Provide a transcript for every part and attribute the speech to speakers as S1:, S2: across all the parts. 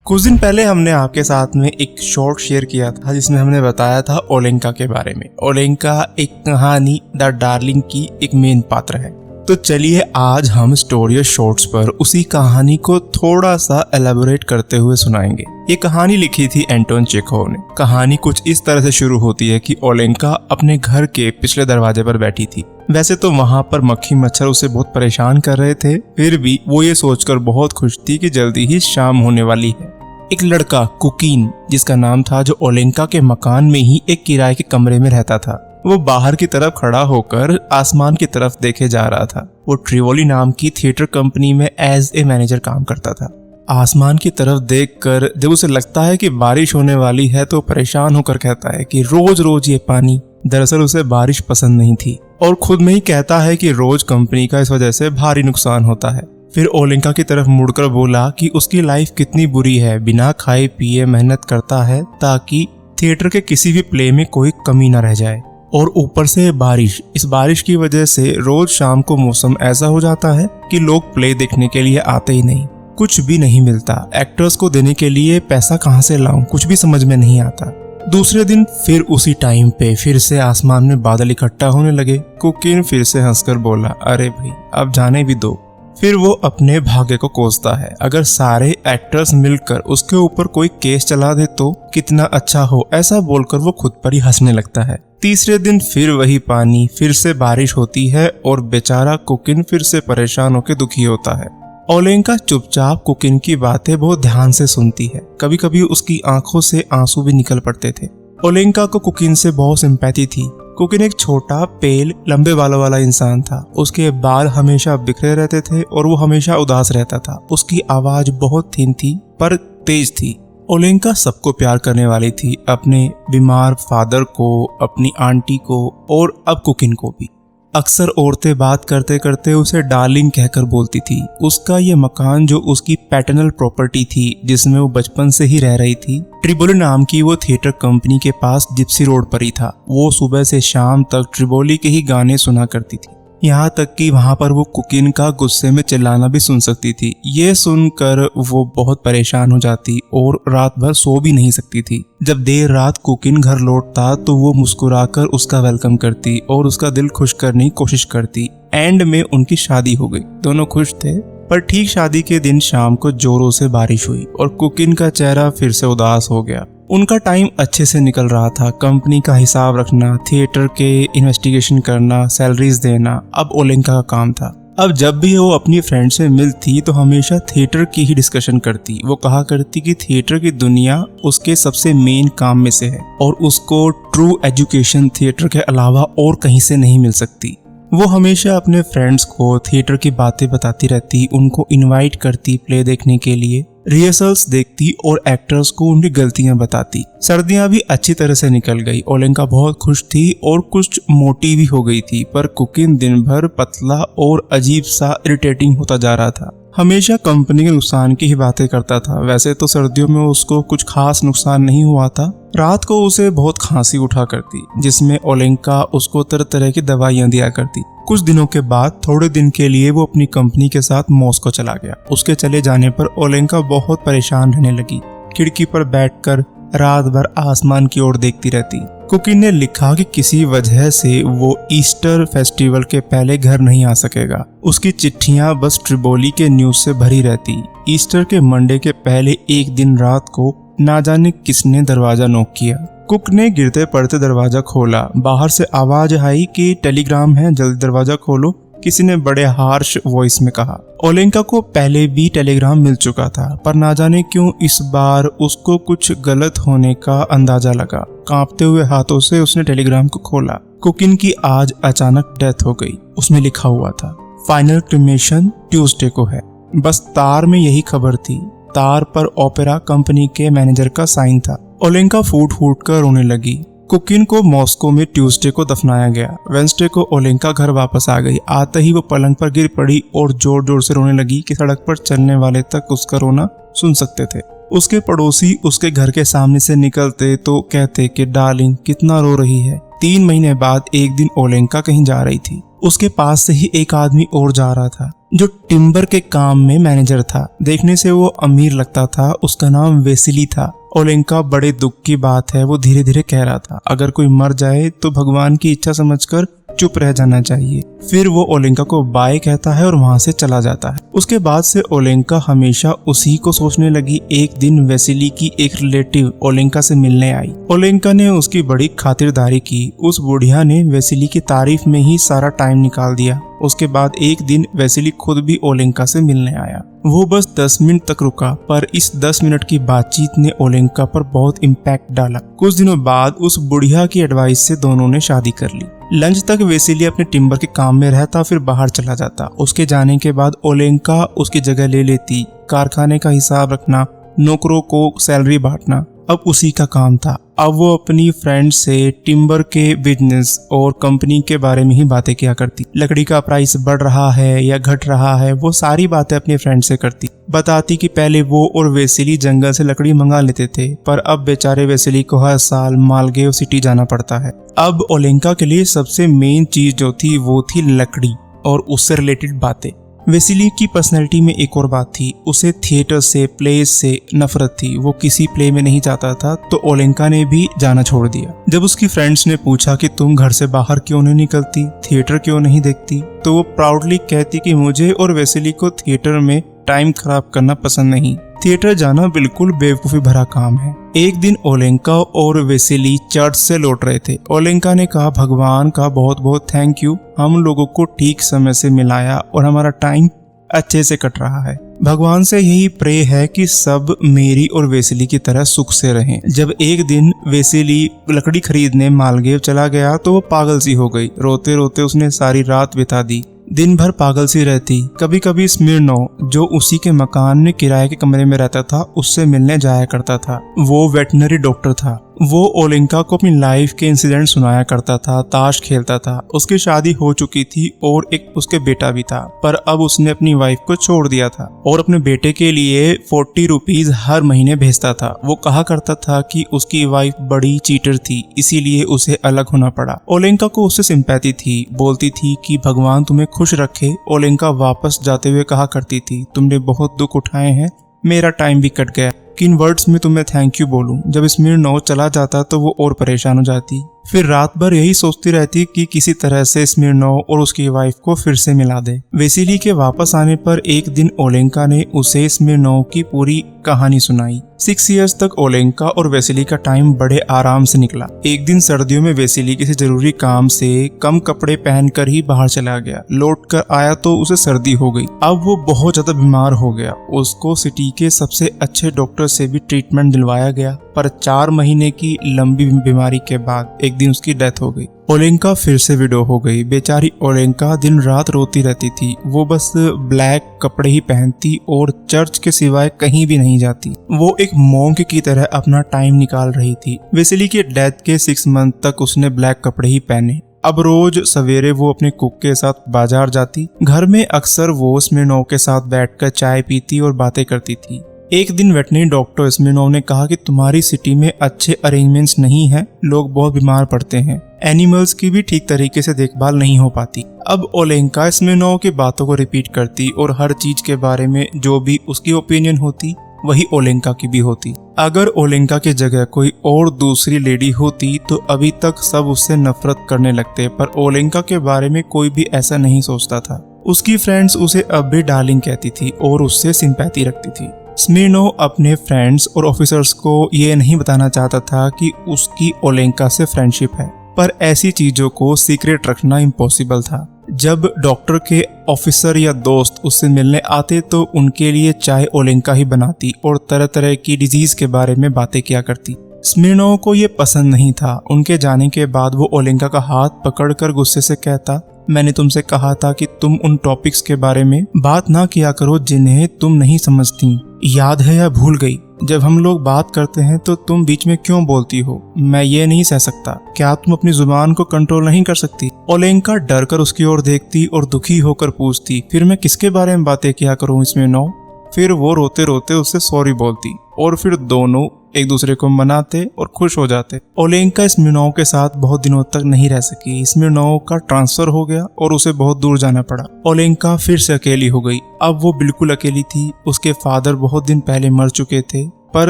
S1: कुछ दिन पहले हमने आपके साथ में एक शॉर्ट शेयर किया था जिसमें हमने बताया था ओलेंका के बारे में। ओलेंका एक कहानी द डार्लिंग की एक मेन पात्र है। तो चलिए आज हम स्टोरी शॉर्ट्स पर उसी कहानी को थोड़ा सा एलेबोरेट करते हुए सुनाएंगे। ये कहानी लिखी थी एंटोन चेखोव ने। कहानी कुछ इस तरह से शुरू होती है कि ओलेंका अपने घर के पिछले दरवाजे पर बैठी थी। वैसे तो वहाँ पर मक्खी मच्छर उसे बहुत परेशान कर रहे थे, फिर भी वो ये सोचकर बहुत खुश थी कि जल्दी ही शाम होने वाली है। एक लड़का कुकीन जिसका नाम था, जो ओलेंका के मकान में ही एक किराए के कमरे में रहता था, वो बाहर की तरफ खड़ा होकर आसमान की तरफ देखे जा रहा था। वो ट्रिवोली नाम की थिएटर कंपनी में एज ए मैनेजर काम करता था। आसमान की तरफ देखकर जब उसे लगता है कि बारिश होने वाली है तो परेशान होकर कहता है कि रोज रोज ये पानी। दरअसल उसे बारिश पसंद नहीं थी और खुद में ही कहता है कि रोज कंपनी का इस वजह से भारी नुकसान होता है। फिर ओलेंका की तरफ मुड़कर बोला कि उसकी लाइफ कितनी बुरी है, बिना खाए पिए मेहनत करता है ताकि थिएटर के किसी भी प्ले में कोई कमी न रह जाए, और ऊपर से बारिश। इस बारिश की वजह से रोज शाम को मौसम ऐसा हो जाता है कि लोग प्ले देखने के लिए आते ही नहीं, कुछ भी नहीं मिलता। एक्टर्स को देने के लिए पैसा कहाँ से लाऊं, कुछ भी समझ में नहीं आता। दूसरे दिन फिर उसी टाइम पे फिर से आसमान में बादल इकट्ठा होने लगे। कुकीन फिर से हंसकर बोला, अरे भाई अब जाने भी दो। फिर वो अपने भाग्य को कोसता है, अगर सारे एक्टर्स मिलकर उसके ऊपर कोई केस चला दे तो कितना अच्छा हो, ऐसा बोलकर वो खुद पर ही हंसने लगता है। तीसरे दिन फिर वही पानी, फिर से बारिश होती है और बेचारा कुकिन फिर से परेशान होकर दुखी होता है। ओलेंका चुपचाप कुकिन की बातें बहुत ध्यान से सुनती है। कभी कभी उसकी आंखों से आंसू भी निकल पड़ते थे। ओलेंका को कुकिन से बहुत सिंपैथी थी। कुकिन एक छोटा पेल लंबे बालों वाला इंसान था। उसके बाल हमेशा बिखरे रहते थे और वो हमेशा उदास रहता था। उसकी आवाज बहुत थीन थी पर तेज थी। ओलेंका सबको प्यार करने वाली थी, अपने बीमार फादर को, अपनी आंटी को और अब कुकिन को भी। अक्सर औरतें बात करते करते उसे डार्लिंग कहकर बोलती थी। उसका ये मकान जो उसकी पैटर्नल प्रॉपर्टी थी, जिसमें वो बचपन से ही रह रही थी, ट्रिबोली नाम की वो थिएटर कंपनी के पास जिप्सी रोड पर ही था। वो सुबह से शाम तक ट्रिबोली के ही गाने सुना करती थी, यहाँ तक कि वहाँ पर वो कुकिन का गुस्से में चिल्लाना भी सुन सकती थी। ये सुनकर वो बहुत परेशान हो जाती और रात भर सो भी नहीं सकती थी। जब देर रात कुकिन घर लौटता तो वो मुस्कुराकर उसका वेलकम करती और उसका दिल खुश करने की कोशिश करती। एंड में उनकी शादी हो गई, दोनों खुश थे। पर ठीक शादी के दिन शाम को जोरों से बारिश हुई और कुकिन का चेहरा फिर से उदास हो गया। उनका टाइम अच्छे से निकल रहा था, कंपनी का हिसाब रखना, थिएटर के इन्वेस्टिगेशन करना, सैलरीज देना अब ओलेंका का काम था। अब जब भी वो अपनी फ्रेंड से मिलती तो हमेशा थिएटर की ही डिस्कशन करती। वो कहा करती कि थिएटर की दुनिया उसके सबसे मेन काम में से है और उसको ट्रू एजुकेशन थिएटर के अलावा और कहीं से नहीं मिल सकती। वो हमेशा अपने फ्रेंड्स को थिएटर की बातें बताती रहती, उनको इनवाइट करती प्ले देखने के लिए, रिहर्सल्स देखती और एक्टर्स को उनकी गलतियां बताती। सर्दियां भी अच्छी तरह से निकल गई। ओलेंका बहुत खुश थी और कुछ मोटी भी हो गई थी, पर कुकिन दिन भर पतला और अजीब सा इरिटेटिंग होता जा रहा था। हमेशा कंपनी के नुकसान की ही बातें करता था। वैसे तो सर्दियों में उसको कुछ खास नुकसान नहीं हुआ था। रात को उसे बहुत खांसी उठा करती, जिसमें ओलेंका उसको तरह तरह की दवाइयां दिया करती। कुछ दिनों के बाद थोड़े दिन के लिए वो अपनी कंपनी के साथ मॉस्को चला गया। उसके चले जाने पर ओलेंका बहुत परेशान रहने लगी। खिड़की पर बैठकर रात भर आसमान की ओर देखती रहती। कुकिन ने लिखा कि किसी वजह से वो ईस्टर फेस्टिवल के पहले घर नहीं आ सकेगा। उसकी चिट्ठियां बस ट्रिबोली के न्यूज से भरी रहती। ईस्टर के मंडे के पहले एक दिन रात को ना जाने किसने दरवाजा नॉक किया। कुक ने गिरते पड़ते दरवाजा खोला। बाहर से आवाज आई कि टेलीग्राम है, जल्दी दरवाजा खोलो, किसी ने बड़े हार्श वॉइस में कहा। ओलेंका को पहले भी टेलीग्राम मिल चुका था, पर ना जाने क्यों इस बार उसको कुछ गलत होने का अंदाजा लगा। कांपते हुए हाथों से उसने टेलीग्राम को खोला। कुकिन की आज अचानक डेथ हो गई। उसमें लिखा हुआ था, फाइनल क्रिमेशन ट्यूसडे को है। बस तार में यही खबर थी। तार पर ओपेरा कंपनी के मैनेजर का साइन था। ओलेंका फूट फूट कर रोने लगी। कुकिन को मॉस्को में ट्यूसडे को दफनाया गया। वेंसडे को ओलेंका घर वापस आ गई। आते ही वो पलंग पर गिर पड़ी और जोर जोर से रोने लगी कि सड़क पर चलने वाले तक उसका रोना सुन सकते थे। उसके पड़ोसी उसके घर के सामने से निकलते तो कहते कि डार्लिंग कितना रो रही है। 3 महीने बाद एक दिन ओलेंका कहीं जा रही थी। उसके पास से ही एक आदमी और जा रहा था जो टिम्बर के काम में मैनेजर था। देखने से वो अमीर लगता था। उसका नाम वेसिली था। ओलेंका बड़े दुख की बात है, वो धीरे धीरे कह रहा था, अगर कोई मर जाए तो भगवान की इच्छा समझकर चुप रह जाना चाहिए। फिर वो ओलेंका को बाय कहता है और वहां से चला जाता है। उसके बाद से ओलेंका हमेशा उसी को सोचने लगी। एक दिन वेसिली की एक रिलेटिव ओलेंका से मिलने आई। ओलेंका ने उसकी बड़ी खातिरदारी की। उस बुढ़िया ने वेसिली की तारीफ में ही सारा टाइम निकाल दिया। उसके बाद एक दिन वेसिली खुद भी ओलेंका से मिलने आया। वो बस 10 मिनट तक रुका, पर इस 10 मिनट की बातचीत ने ओलेंका पर बहुत इम्पैक्ट डाला। कुछ दिनों बाद उस बुढ़िया की एडवाइस से दोनों ने शादी कर ली। लंच तक वेसिली अपने टिम्बर के काम में रहता, फिर बाहर चला जाता। उसके जाने के बाद ओलेंका उसकी जगह ले लेती। कारखाने का हिसाब रखना, नौकरों को सैलरी बांटना अब उसी का काम था। अब वो अपनी फ्रेंड से टिम्बर के बिजनेस और कंपनी के बारे में ही बातें किया करती। लकड़ी का प्राइस बढ़ रहा है या घट रहा है, वो सारी बातें अपने फ्रेंड से करती। बताती कि पहले वो और वेसिली जंगल से लकड़ी मंगा लेते थे, पर अब बेचारे वेसिली को हर साल मालगेव सिटी जाना पड़ता है। अब ओलेंका के लिए सबसे मेन चीज जो थी वो थी लकड़ी और उससे रिलेटेड बातें। वेसिली की पर्सनैलिटी में एक और बात थी, उसे थिएटर से, प्ले से नफरत थी। वो किसी प्ले में नहीं जाता था, तो ओलेंका ने भी जाना छोड़ दिया। जब उसकी फ्रेंड्स ने पूछा कि तुम घर से बाहर क्यों नहीं निकलती, थिएटर क्यों नहीं देखती, तो वो प्राउडली कहती कि मुझे और वेसिली को थिएटर में टाइम खराब करना पसंद नहीं। थिएटर जाना बिल्कुल बेवकूफी भरा काम है। एक दिन ओलेंका और वेसिली चर्च से लौट रहे थे। ओलेंका ने कहा, भगवान का बहुत बहुत थैंक यू, हम लोगों को ठीक समय से मिलाया और हमारा टाइम अच्छे से कट रहा है। भगवान से यही प्रे है कि सब मेरी और वेसिली की तरह सुख से रहें। जब एक दिन वेसिली लकड़ी खरीदने मालगेव चला गया तो वो पागल सी हो गई। रोते रोते उसने सारी रात बिता दी। दिन भर पागल सी रहती। कभी कभी स्मिर्नोव, जो उसी के मकान में किराए के कमरे में रहता था, उससे मिलने जाया करता था। वो वेटनरी डॉक्टर था। वो ओलेंका को अपनी लाइफ के इंसिडेंट सुनाया करता था, ताश खेलता था। उसकी शादी हो चुकी थी और एक उसके बेटा भी था, पर अब उसने अपनी वाइफ को छोड़ दिया था और अपने बेटे के लिए 40 रुपीज हर महीने भेजता था। वो कहा करता था कि उसकी वाइफ बड़ी चीटर थी, इसीलिए उसे अलग होना पड़ा। ओलेंका को उससे सिंपैथी थी। बोलती थी कि भगवान तुम्हें खुश रखे। ओलेंका वापस जाते हुए कहा करती थी, तुमने बहुत दुख उठाए हैं, मेरा टाइम भी कट गया, किन वर्ड्स में तुम्हें थैंक यू बोलूं। जब स्मिर्नोव चला जाता तो वो और परेशान हो जाती। फिर रात भर यही सोचती रहती कि किसी तरह से स्मिर्नोव और उसकी वाइफ को फिर से मिला दे। वेसिली के वापस आने पर एक दिन ओलेंका ने उसे स्मिर्नोव की पूरी कहानी सुनाई। 6 इयर्स तक ओलेंका और वेसिली का टाइम बड़े आराम से निकला। एक दिन सर्दियों में वेसिली किसी जरूरी काम से कम कपड़े पहनकर ही बाहर चला गया। लौट कर आया तो उसे सर्दी हो गई। अब वो बहुत ज्यादा बीमार हो गया। उसको सिटी के सबसे अच्छे डॉक्टर से भी ट्रीटमेंट दिलवाया गया, पर 4 महीने की लंबी बीमारी के बाद एक दिन उसकी डेथ हो गई। ओलेंका फिर से विडो हो गई। बेचारी ओलेंका दिन रात रोती रहती थी। वो बस ब्लैक कपड़े ही पहनती और चर्च के सिवाय कहीं भी नहीं जाती। वो एक मॉन्क की तरह अपना टाइम निकाल रही थी। वेसिली के डेथ के 6 मंथ तक उसने ब्लैक कपड़े ही पहने। अब रोज सवेरे वो अपने कुक के साथ बाजार जाती। घर में अक्सर वो स्मिर्नोव के साथ बैठकर चाय पीती और बातें करती थी। एक दिन वेटनरी डॉक्टर स्मिर्नोव ने कहा कि तुम्हारी सिटी में अच्छे अरेंजमेंट्स नहीं हैं, लोग बहुत बीमार पड़ते हैं, एनिमल्स की भी ठीक तरीके से देखभाल नहीं हो पाती। अब ओलेंका स्मिर्नोव की बातों को रिपीट करती और हर चीज के बारे में जो भी उसकी ओपिनियन होती वही ओलेंका की भी होती। अगर ओलेंका की जगह कोई और दूसरी लेडी होती तो अभी तक सब उससे नफरत करने लगते, पर ओलेंका के बारे में कोई भी ऐसा नहीं सोचता था। उसकी फ्रेंड्स उसे अब भी डार्लिंग कहती थी और उससे सिंपैथी रखती थी। स्मिर्नोव अपने फ्रेंड्स और ऑफिसर्स को ये नहीं बताना चाहता था कि उसकी ओलेंका से फ्रेंडशिप है, पर ऐसी चीजों को सीक्रेट रखना इम्पॉसिबल था। जब डॉक्टर के ऑफिसर या दोस्त उससे मिलने आते तो उनके लिए चाय ओलेंका ही बनाती और तरह तरह की डिजीज के बारे में बातें किया करती। स्मिर्नोव को ये पसंद नहीं था। उनके जाने के बाद वो ओलेंका का हाथ पकड़कर गुस्से से कहता, मैंने तुमसे कहा था कि तुम उन टॉपिक्स के बारे में बात ना किया करो जिन्हें तुम नहीं समझती। याद है या भूल गई? जब हम लोग बात करते हैं तो तुम बीच में क्यों बोलती हो? मैं ये नहीं सह सकता। क्या तुम अपनी जुबान को कंट्रोल नहीं कर सकती? ओलेंका डर कर उसकी ओर देखती और दुखी होकर पूछती, फिर मैं किसके बारे में बातें किया करूं स्मिर्नोव? फिर वो रोते रोते उससे सॉरी बोलती और फिर दोनों एक दूसरे को मनाते और खुश हो जाते। ओलेंका स्मिर्नोव के साथ बहुत दिनों तक नहीं रह सकी। स्मिर्नोव का ट्रांसफर हो गया और उसे बहुत दूर जाना पड़ा। ओलेंका फिर से अकेली हो गई। अब वो बिल्कुल अकेली थी। उसके फादर बहुत दिन पहले मर चुके थे, पर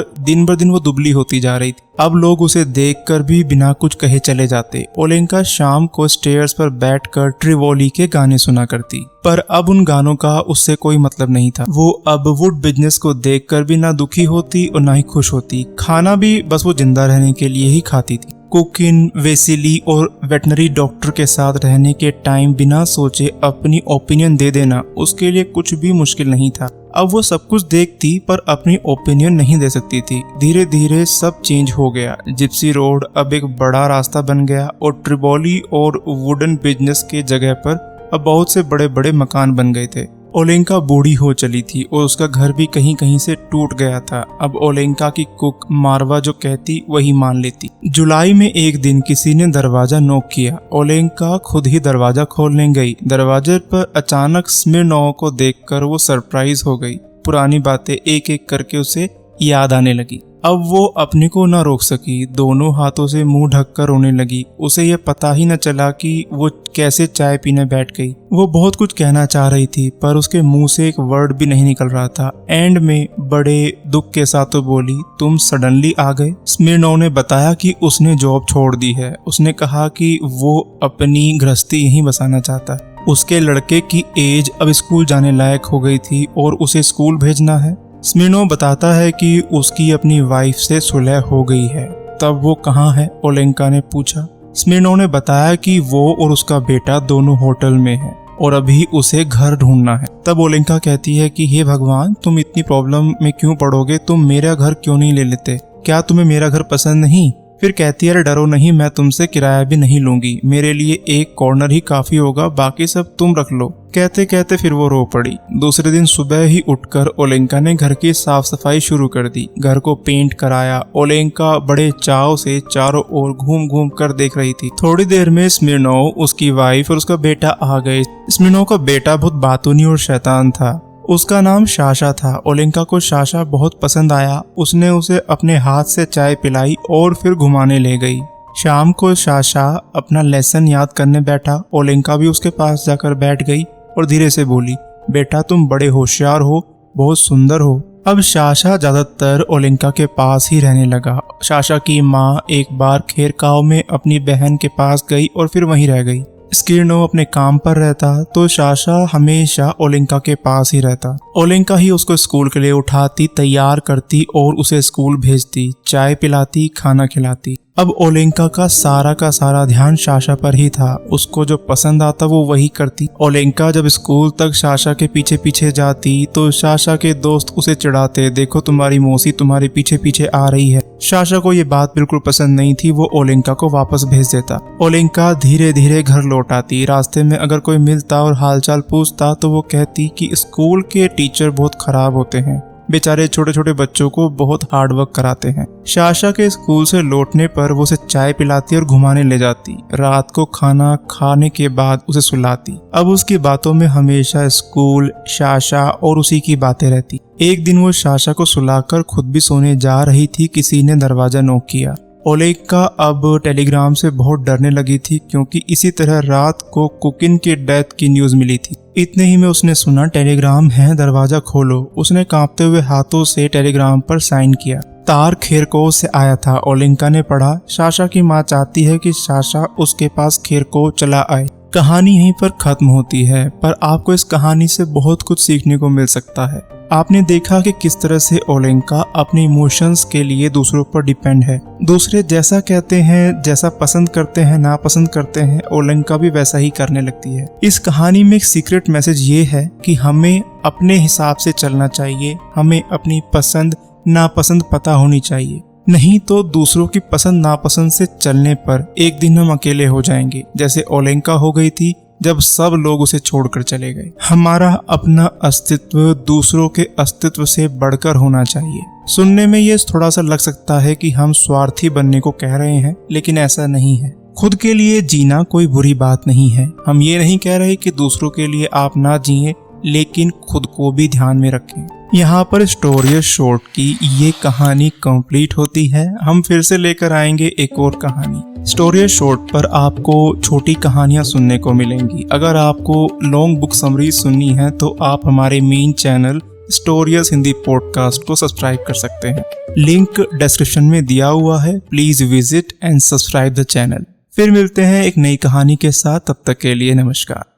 S1: दिन ब दिन वो दुबली होती जा रही थी। अब लोग उसे देखकर भी बिना कुछ कहे चले जाते। ओलेंका शाम को स्टेयर्स पर बैठकर ट्रिवोली के गाने सुना करती, पर अब उन गानों का उससे कोई मतलब नहीं था। वो अब वुड बिजनेस को देखकर भी ना दुखी होती और ना ही खुश होती। खाना भी बस वो जिंदा रहने के लिए ही खाती थी। कुकिन, वेसिली और वेटनरी डॉक्टर के साथ रहने के टाइम बिना सोचे अपनी ओपिनियन दे देना उसके लिए कुछ भी मुश्किल नहीं था। अब वो सब कुछ देखती पर अपनी ओपिनियन नहीं दे सकती थी। धीरे धीरे सब चेंज हो गया। जिप्सी रोड अब एक बड़ा रास्ता बन गया और ट्रिवोली और वुडन बिजनेस के जगह पर अब बहुत से बड़े बड़े मकान बन गए थे। ओलेंका बूढ़ी हो चली थी और उसका घर भी कहीं कहीं से टूट गया था। अब ओलेंका की कुक मारवा जो कहती वही मान लेती। जुलाई में एक दिन किसी ने दरवाजा नॉक किया। ओलेंका खुद ही दरवाजा खोलने गई। दरवाजे पर अचानक स्मिर्नोव को देखकर वो सरप्राइज हो गई। पुरानी बातें एक एक करके उसे याद आने लगी। अब वो अपने को न रोक सकी। दोनों हाथों से मुंह ढककर रोने लगी। उसे यह पता ही न चला कि वो कैसे चाय पीने बैठ गई। वो बहुत कुछ कहना चाह रही थी पर उसके मुंह से एक वर्ड भी नहीं निकल रहा था। एंड में बड़े दुख के साथ तो बोली, तुम सडनली आ गए। स्मिर्नोव ने बताया कि उसने जॉब छोड़ दी है। उसने कहा कि वो अपनी गृहस्थी यहीं बसाना चाहता है। उसके लड़के की एज अब स्कूल जाने लायक हो गई थी और उसे स्कूल भेजना है। स्मिर्नोव बताता है कि उसकी अपनी वाइफ से सुलह हो गई है। तब वो कहाँ है? ओलेंका ने पूछा। स्मिर्नोव ने बताया कि वो और उसका बेटा दोनों होटल में हैं और अभी उसे घर ढूंढना है। तब ओलेंका कहती है कि हे भगवान, तुम इतनी प्रॉब्लम में क्यों पड़ोगे? तुम मेरा घर क्यों नहीं ले लेते? क्या तुम्हें मेरा घर पसंद नहीं? फिर कहती है, अरे डरो नहीं, मैं तुमसे किराया भी नहीं लूंगी। मेरे लिए एक कॉर्नर ही काफी होगा, बाकी सब तुम रख लो। कहते कहते फिर वो रो पड़ी। दूसरे दिन सुबह ही उठकर ओलेंका ने घर की साफ सफाई शुरू कर दी। घर को पेंट कराया। ओलेंका बड़े चाव से चारों ओर घूम घूम कर देख रही थी। थोड़ी देर में स्मिर्नोव, उसकी वाइफ और उसका बेटा आ गए। स्मिर्नोव का बेटा बहुत बातूनी और शैतान था। उसका नाम शाशा था। ओलेंका को शाशा बहुत पसंद आया। उसने उसे अपने हाथ से चाय पिलाई और फिर घुमाने ले गई। शाम को शाशा अपना लेसन याद करने बैठा। ओलेंका भी उसके पास जाकर बैठ गई और धीरे से बोली, बेटा तुम बड़े होशियार हो, बहुत सुंदर हो। अब शाशा ज्यादातर ओलेंका के पास ही रहने लगा। शाशा की माँ एक बार खेरकाव में अपनी बहन के पास गई और फिर वहीं रह गई। स्मिर्नोव अपने काम पर रहता तो शाशा हमेशा ओलेंका के पास ही रहता। ओलेंका ही उसको स्कूल के लिए उठाती, तैयार करती और उसे स्कूल भेजती, चाय पिलाती, खाना खिलाती। अब ओलेंका का सारा ध्यान शाशा पर ही था। उसको जो पसंद आता वो वही करती। ओलेंका जब स्कूल तक शाशा के पीछे पीछे जाती तो शाशा के दोस्त उसे चिढ़ाते, देखो तुम्हारी मौसी तुम्हारे पीछे पीछे आ रही है। शाशा को ये बात बिल्कुल पसंद नहीं थी। वो ओलेंका को वापस भेज देता। ओलेंका धीरे धीरे घर लौट आती। रास्ते में अगर कोई मिलता और हालचाल पूछता तो वो कहती कि स्कूल के टीचर बहुत खराब होते हैं, बेचारे छोटे छोटे बच्चों को बहुत हार्ड वर्क कराते हैं। शाशा के स्कूल से लौटने पर वो उसे चाय पिलाती और घुमाने ले जाती। रात को खाना खाने के बाद उसे सुलाती। अब उसकी बातों में हमेशा स्कूल, शाशा और उसी की बातें रहती। एक दिन वो शाशा को सुलाकर खुद भी सोने जा रही थी, किसी ने दरवाजा नॉक किया। ओलेंका अब टेलीग्राम से बहुत डरने लगी थी क्योंकि इसी तरह रात को कुकिन के डेथ की न्यूज मिली थी। इतने ही में उसने सुना, टेलीग्राम है, दरवाजा खोलो। उसने कांपते हुए हाथों से टेलीग्राम पर साइन किया। तार खेरकोव से आया था। ओलेंका ने पढ़ा, शाशा की माँ चाहती है कि शाशा उसके पास खेरकोव चला आए। कहानी यहीं पर खत्म होती है, पर आपको इस कहानी से बहुत कुछ सीखने को मिल सकता है। आपने देखा कि किस तरह से ओलेंका अपने इमोशंस के लिए दूसरों पर डिपेंड है। दूसरे जैसा कहते हैं, जैसा पसंद करते हैं, नापसंद करते हैं, ओलेंका भी वैसा ही करने लगती है। इस कहानी में एक सीक्रेट मैसेज ये है कि हमें अपने हिसाब से चलना चाहिए। हमें अपनी पसंद नापसंद पता होनी चाहिए, नहीं तो दूसरों की पसंद नापसंद से चलने पर एक दिन हम अकेले हो जाएंगे, जैसे ओलेंका हो गई थी जब सब लोग उसे छोड़कर चले गए। हमारा अपना अस्तित्व दूसरों के अस्तित्व से बढ़कर होना चाहिए। सुनने में ये थोड़ा सा लग सकता है कि हम स्वार्थी बनने को कह रहे हैं, लेकिन ऐसा नहीं है। खुद के लिए जीना कोई बुरी बात नहीं है। हम ये नहीं कह रहे कि दूसरों के लिए आप ना जिए, लेकिन खुद को भी ध्यान में रखें। यहाँ पर स्टोरी शॉर्ट की ये कहानी कंप्लीट होती है। हम फिर से लेकर आएंगे एक और कहानी। स्टोरी शॉर्ट पर आपको छोटी कहानियां सुनने को मिलेंगी। अगर आपको लॉन्ग बुक समरी सुननी है तो आप हमारे main channel stories Hindi podcast को सब्सक्राइब कर सकते हैं। लिंक डिस्क्रिप्शन में दिया हुआ है। Please visit and subscribe the channel. फिर मिलते हैं एक नई कहानी के साथ। तब तक के लिए नमस्कार।